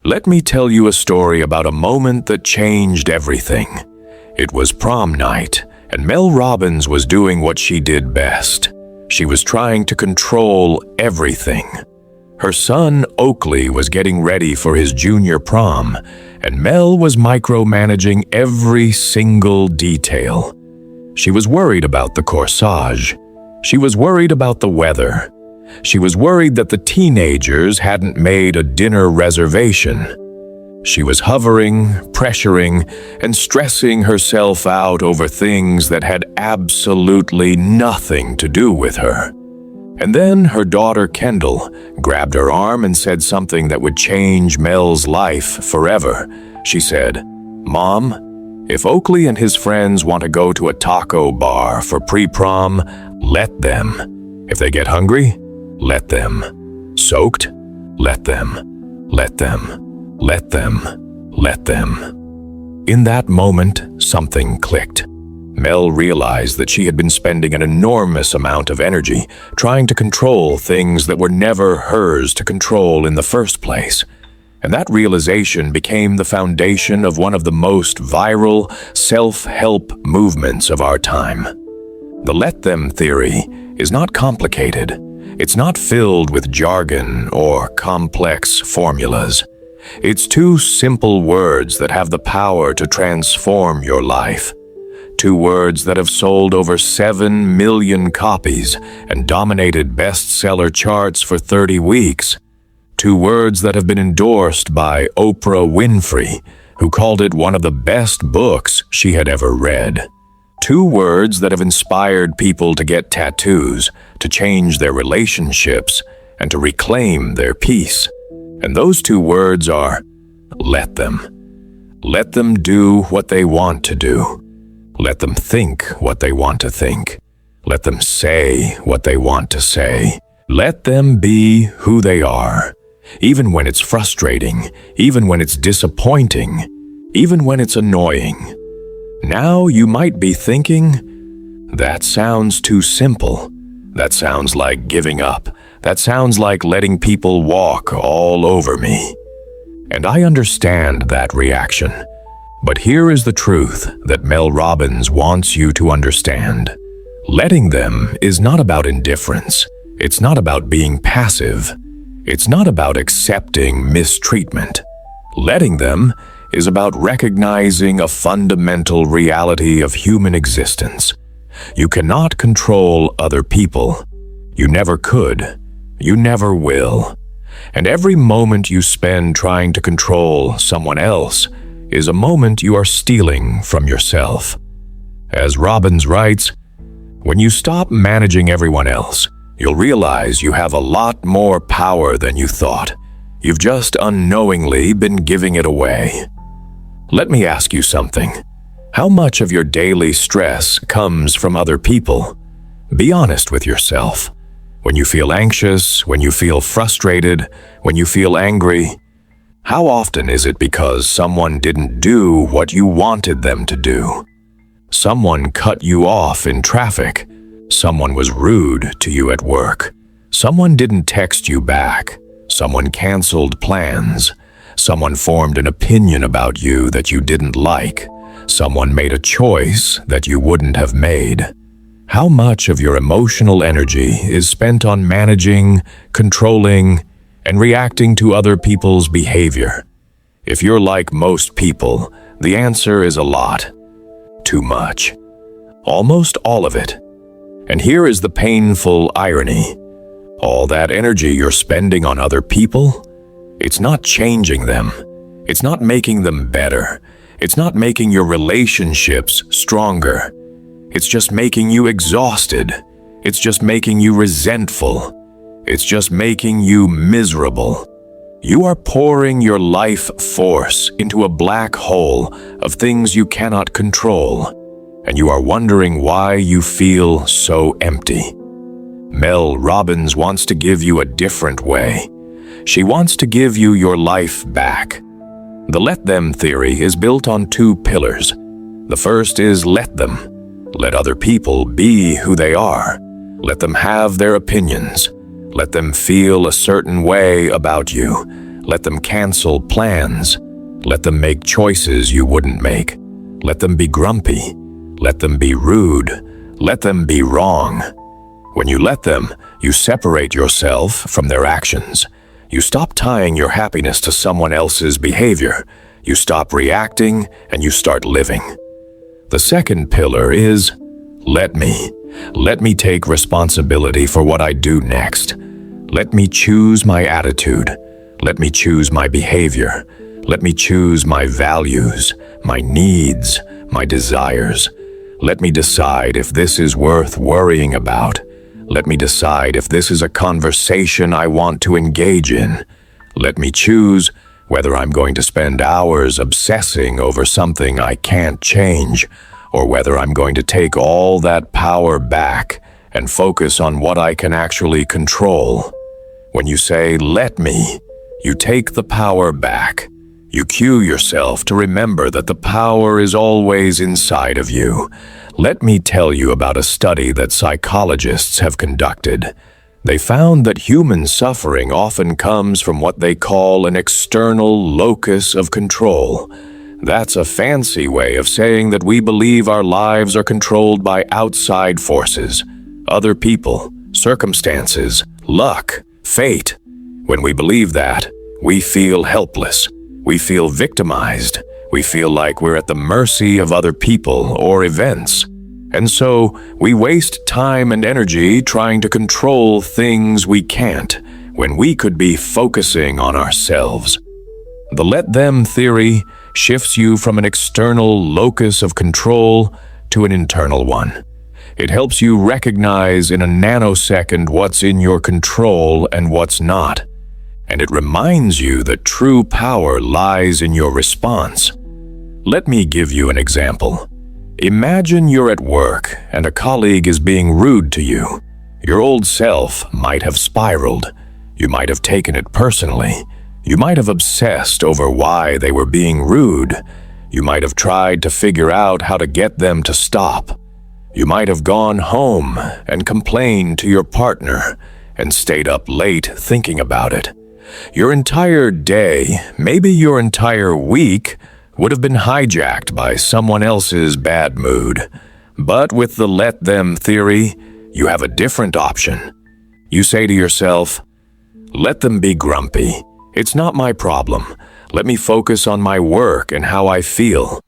Let me tell you a story about a moment that changed everything. It was prom night, and Mel Robbins was doing what she did best. She was trying to control everything. Her son, Oakley, was getting ready for his junior prom, and Mel was micromanaging every single detail. She was worried about the corsage. She was worried about the weather. She was worried that the teenagers hadn't made a dinner reservation. She was hovering, pressuring, and stressing herself out over things that had absolutely nothing to do with her. And then her daughter Kendall grabbed her arm and said something that would change Mel's life forever. She said, "Mom, if Oakley and his friends want to go to a taco bar for pre-prom, let them. If they get hungry, let them. Soaked, let them. Let them. Let them. Let them." In that moment, something clicked. Mel realized that she had been spending an enormous amount of energy trying to control things that were never hers to control in the first place. And that realization became the foundation of one of the most viral self-help movements of our time. The let them theory is not complicated. It's not filled with jargon or complex formulas. It's two simple words that have the power to transform your life. Two words that have sold over 7 million copies and dominated bestseller charts for 30 weeks. Two words that have been endorsed by Oprah Winfrey, who called it one of the best books she had ever read. Two words that have inspired people to get tattoos, to change their relationships, and to reclaim their peace. And those two words are, let them. Let them do what they want to do. Let them think what they want to think. Let them say what they want to say. Let them be who they are, even when it's frustrating, even when it's disappointing, even when it's annoying. Now you might be thinking, that sounds too simple. That sounds like giving up. That sounds like letting people walk all over me. And I understand that reaction. But here is the truth that Mel Robbins wants you to understand. Letting them is not about indifference. It's not about being passive. It's not about accepting mistreatment. Letting them is about recognizing a fundamental reality of human existence. You cannot control other people. You never could. You never will. And every moment you spend trying to control someone else is a moment you are stealing from yourself. As Robbins writes, when you stop managing everyone else, you'll realize you have a lot more power than you thought. You've just unknowingly been giving it away. Let me ask you something. How much of your daily stress comes from other people? Be honest with yourself. When you feel anxious, when you feel frustrated, when you feel angry, how often is it because someone didn't do what you wanted them to do? Someone cut you off in traffic. Someone was rude to you at work. Someone didn't text you back. Someone canceled plans. Someone formed an opinion about you that you didn't like. Someone made a choice that you wouldn't have made. How much of your emotional energy is spent on managing, controlling, and reacting to other people's behavior? If you're like most people, the answer is a lot. Too much. Almost all of it. And here is the painful irony. All that energy you're spending on other people, it's not changing them. It's not making them better. It's not making your relationships stronger. It's just making you exhausted. It's just making you resentful. It's just making you miserable. You are pouring your life force into a black hole of things you cannot control, and you are wondering why you feel so empty. Mel Robbins wants to give you a different way. She wants to give you your life back. The let them theory is built on two pillars. The first is let them. Let other people be who they are. Let them have their opinions. Let them feel a certain way about you. Let them cancel plans. Let them make choices you wouldn't make. Let them be grumpy. Let them be rude. Let them be wrong. When you let them, you separate yourself from their actions. You stop tying your happiness to someone else's behavior. You stop reacting and you start living. The second pillar is, let me. Let me take responsibility for what I do next. Let me choose my attitude. Let me choose my behavior. Let me choose my values, my needs, my desires. Let me decide if this is worth worrying about. Let me decide if this is a conversation I want to engage in. Let me choose whether I'm going to spend hours obsessing over something I can't change, or whether I'm going to take all that power back and focus on what I can actually control. When you say, let me, you take the power back. You cue yourself to remember that the power is always inside of you. Let me tell you about a study that psychologists have conducted. They found that human suffering often comes from what they call an external locus of control. That's a fancy way of saying that we believe our lives are controlled by outside forces, other people, circumstances, luck, fate. When we believe that, we feel helpless. We feel victimized. We feel like we're at the mercy of other people or events. And so, we waste time and energy trying to control things we can't, when we could be focusing on ourselves. The let them theory shifts you from an external locus of control to an internal one. It helps you recognize in a nanosecond what's in your control and what's not. And it reminds you that true power lies in your response. Let me give you an example. Imagine you're at work and a colleague is being rude to you. Your old self might have spiraled. You might have taken it personally. You might have obsessed over why they were being rude. You might have tried to figure out how to get them to stop. You might have gone home and complained to your partner and stayed up late thinking about it. Your entire day, maybe your entire week, would have been hijacked by someone else's bad mood. But with the let them theory, you have a different option. You say to yourself, let them be grumpy. It's not my problem. Let me focus on my work and how I feel.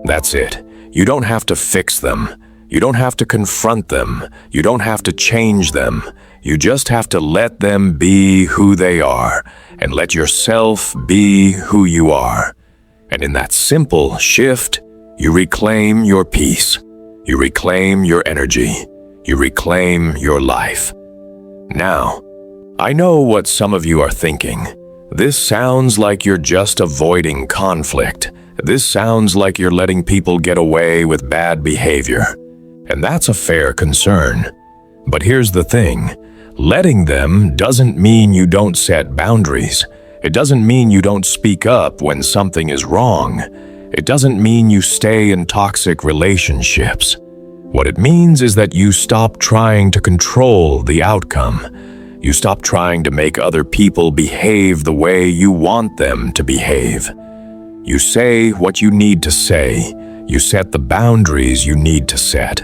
That's it. You don't have to fix them. You don't have to confront them. You don't have to change them. You just have to let them be who they are and let yourself be who you are. And in that simple shift, you reclaim your peace. You reclaim your energy. You reclaim your life. Now, I know what some of you are thinking. This sounds like you're just avoiding conflict. This sounds like you're letting people get away with bad behavior. And that's a fair concern. But here's the thing. Letting them doesn't mean you don't set boundaries. It doesn't mean you don't speak up when something is wrong. It doesn't mean you stay in toxic relationships. What it means is that you stop trying to control the outcome. You stop trying to make other people behave the way you want them to behave. You say what you need to say. You set the boundaries you need to set.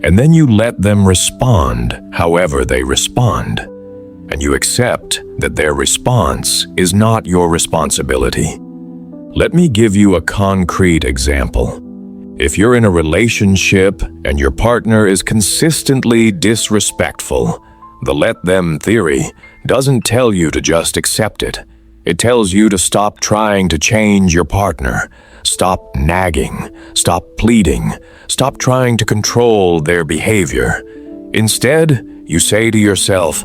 And then you let them respond however they respond. And you accept that their response is not your responsibility. Let me give you a concrete example. If you're in a relationship and your partner is consistently disrespectful, the let them theory doesn't tell you to just accept it. It tells you to stop trying to change your partner. Stop nagging. Stop pleading. Stop trying to control their behavior. Instead, you say to yourself,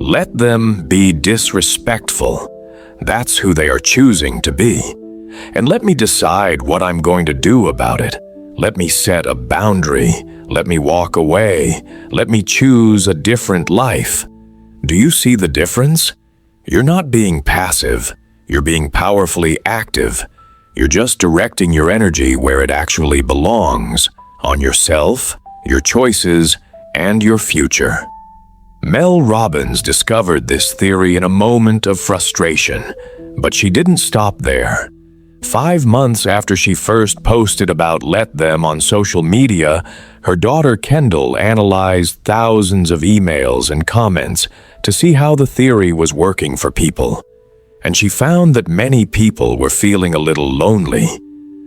let them be disrespectful. That's who they are choosing to be. And let me decide what I'm going to do about it. Let me set a boundary. Let me walk away. Let me choose a different life. Do you see the difference? You're not being passive. You're being powerfully active. You're just directing your energy where it actually belongs, on yourself, your choices, and your future. Mel Robbins discovered this theory in a moment of frustration, But she didn't stop there. 5 months after she first posted about Let Them on social media, her daughter Kendall analyzed thousands of emails and comments to see how the theory was working for people. And she found that many people were feeling a little lonely.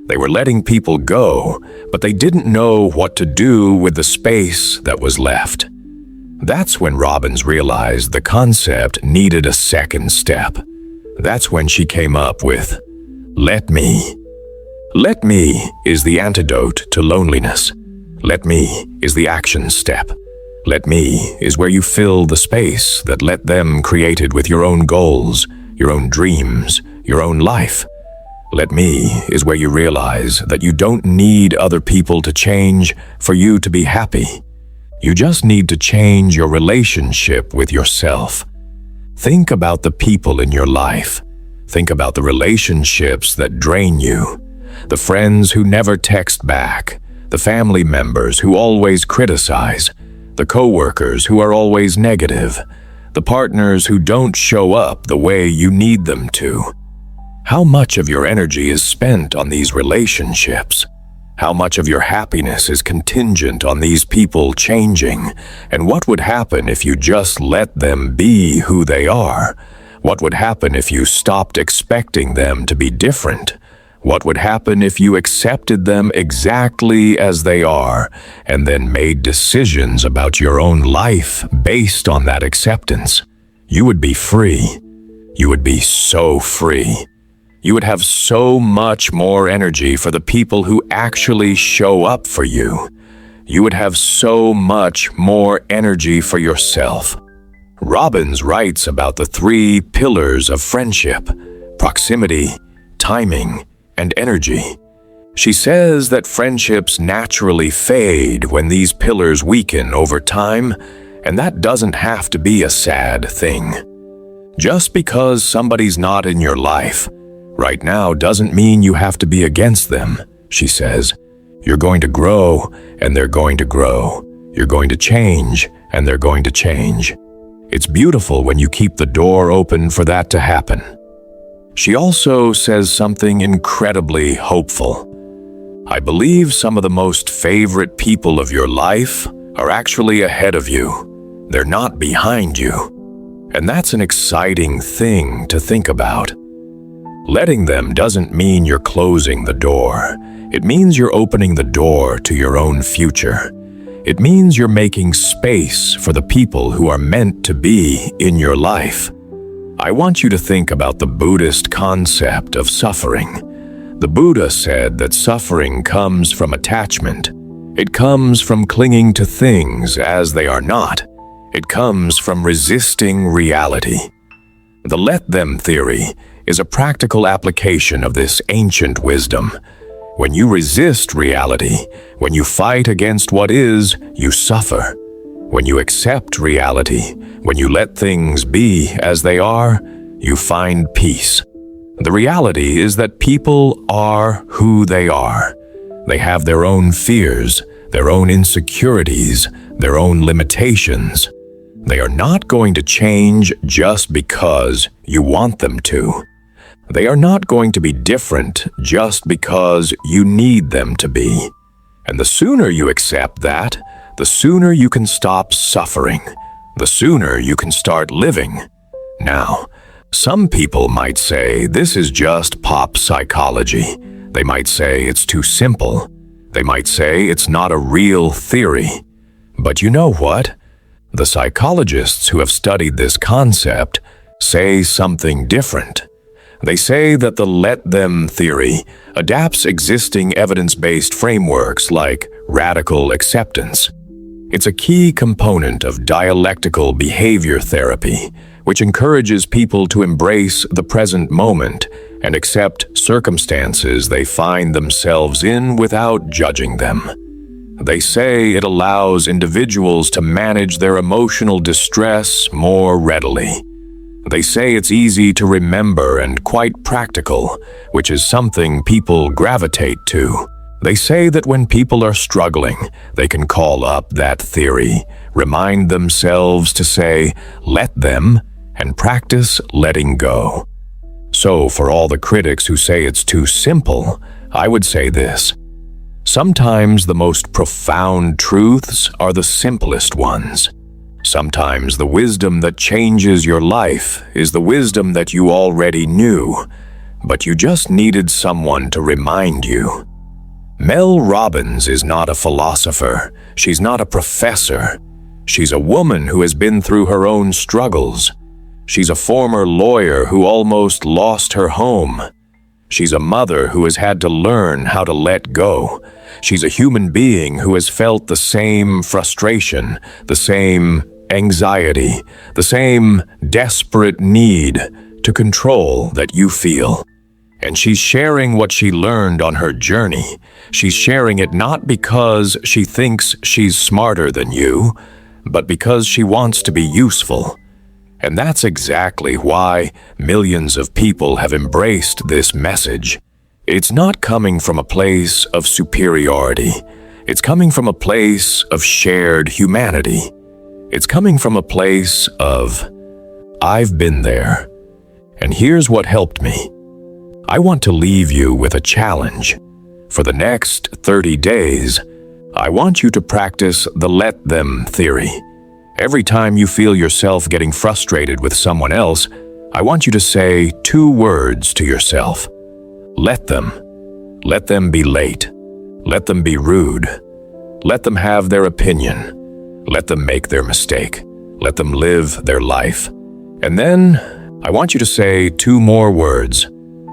They were letting people go, but they didn't know what to do with the space that was left. That's when Robbins realized the concept needed a second step. That's when she came up with Let Me. Let Me is the antidote to loneliness. Let Me is the action step. Let Me is where you fill the space that Let Them created with your own goals, your own dreams, your own life. Let Me is where you realize that you don't need other people to change for you to be happy. You just need to change your relationship with yourself. Think about the people in your life. Think about the relationships that drain you, the friends who never text back, the family members who always criticize, the coworkers who are always negative, the partners who don't show up the way you need them to. How much of your energy is spent on these relationships? How much of your happiness is contingent on these people changing? And what would happen if you just let them be who they are? What would happen if you stopped expecting them to be different? What would happen if you accepted them exactly as they are and then made decisions about your own life based on that acceptance? You would be free. You would be so free. You would have so much more energy for the people who actually show up for you. You would have so much more energy for yourself. Robbins writes about the 3 pillars of friendship: proximity, timing, and energy. She says that friendships naturally fade when these pillars weaken over time, and that doesn't have to be a sad thing. Just because somebody's not in your life right now doesn't mean you have to be against them, she says. You're going to grow, and they're going to grow. You're going to change, and they're going to change. It's beautiful when you keep the door open for that to happen. She also says something incredibly hopeful. I believe some of the most favorite people of your life are actually ahead of you. They're not behind you. And that's an exciting thing to think about. Letting them doesn't mean you're closing the door. It means you're opening the door to your own future. It means you're making space for the people who are meant to be in your life. I want you to think about the Buddhist concept of suffering. The Buddha said that suffering comes from attachment. It comes from clinging to things as they are not. It comes from resisting reality. The Let Them theory is a practical application of this ancient wisdom. When you resist reality, when you fight against what is, you suffer. When you accept reality, when you let things be as they are, you find peace. The reality is that people are who they are. They have their own fears, their own insecurities, their own limitations. They are not going to change just because you want them to. They are not going to be different just because you need them to be. And the sooner you accept that, the sooner you can stop suffering. The sooner you can start living. Now, some people might say this is just pop psychology. They might say it's too simple. They might say it's not a real theory. But you know what? The psychologists who have studied this concept say something different. They say that the Let Them theory adapts existing evidence-based frameworks like radical acceptance. It's a key component of dialectical behavior therapy, which encourages people to embrace the present moment and accept circumstances they find themselves in without judging them. They say it allows individuals to manage their emotional distress more readily. They say it's easy to remember and quite practical, which is something people gravitate to. They say that when people are struggling, they can call up that theory, remind themselves to say, "Let them," and practice letting go. So for all the critics who say it's too simple, I would say this. Sometimes the most profound truths are the simplest ones. Sometimes the wisdom that changes your life is the wisdom that you already knew, but you just needed someone to remind you. Mel Robbins is not a philosopher. She's not a professor. She's a woman who has been through her own struggles. She's a former lawyer who almost lost her home. She's a mother who has had to learn how to let go. She's a human being who has felt the same frustration, the same anxiety, the same desperate need to control that you feel. And she's sharing what she learned on her journey. She's sharing it not because she thinks she's smarter than you, but because she wants to be useful. And that's exactly why millions of people have embraced this message. It's not coming from a place of superiority. It's coming from a place of shared humanity. It's coming from a place of, I've been there, and here's what helped me. I want to leave you with a challenge. For the next 30 days, I want you to practice the let them theory. Every time you feel yourself getting frustrated with someone else, I want you to say 2 words to yourself. Let them. Let them be late. Let them be rude. Let them have their opinion. Let them make their mistake. Let them live their life. And then, I want you to say 2 more words.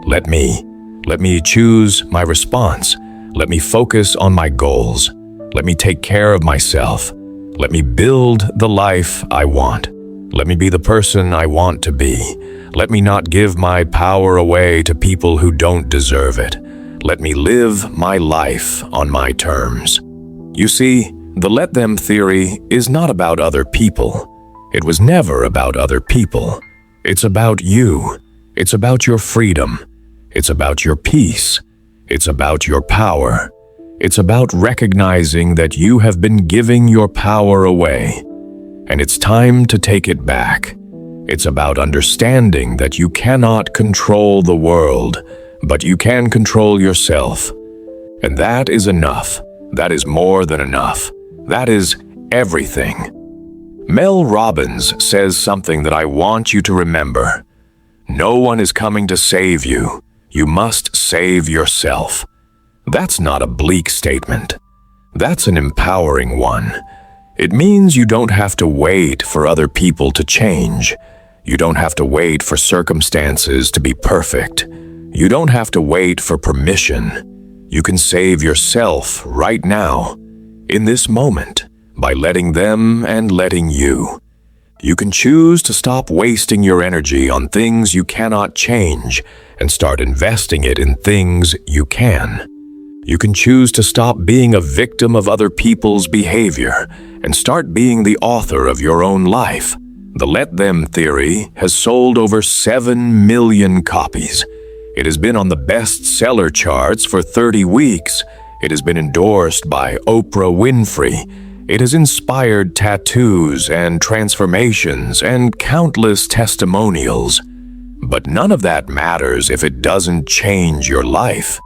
Let me choose my response. Let me focus on my goals. Let me take care of myself. Let me build the life I want. Let me be the person I want to be. Let me not give my power away to people who don't deserve it. Let me live my life on my terms. You see, the let them theory is not about other people. It was never about other people. It's about you. It's about your freedom. It's about your peace. It's about your power. It's about recognizing that you have been giving your power away, and it's time to take it back. It's about understanding that you cannot control the world, but you can control yourself. And that is enough. That is more than enough. That is everything. Mel Robbins says something that I want you to remember. No one is coming to save you. You must save yourself. That's not a bleak statement. That's an empowering one. It means you don't have to wait for other people to change. You don't have to wait for circumstances to be perfect. You don't have to wait for permission. You can save yourself right now, in this moment, by letting them and letting you. You can choose to stop wasting your energy on things you cannot change and start investing it in things you can. You can choose to stop being a victim of other people's behavior and start being the author of your own life. The Let Them theory has sold over 7 million copies. It has been on the bestseller charts for 30 weeks. It has been endorsed by Oprah Winfrey. It has inspired tattoos and transformations and countless testimonials. But none of that matters if it doesn't change your life.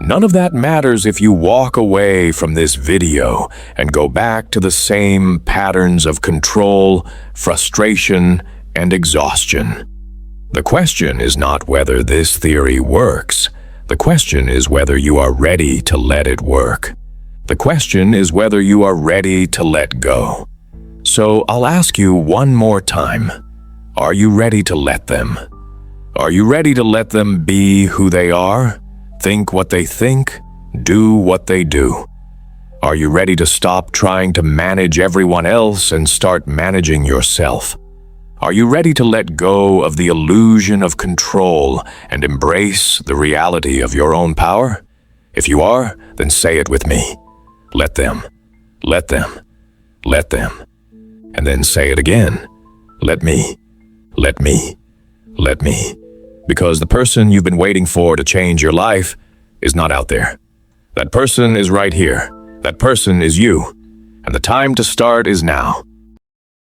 None of that matters if you walk away from this video and go back to the same patterns of control, frustration, and exhaustion. The question is not whether this theory works. The question is whether you are ready to let it work. The question is whether you are ready to let go. So I'll ask you one more time. Are you ready to let them? Are you ready to let them be who they are? Think what they think, do what they do. Are you ready to stop trying to manage everyone else and start managing yourself? Are you ready to let go of the illusion of control and embrace the reality of your own power? If you are, then say it with me. Let them, let them, let them. And then say it again. Let me, let me, let me. Because the person you've been waiting for to change your life is not out there. That person is right here. That person is you. And the time to start is now.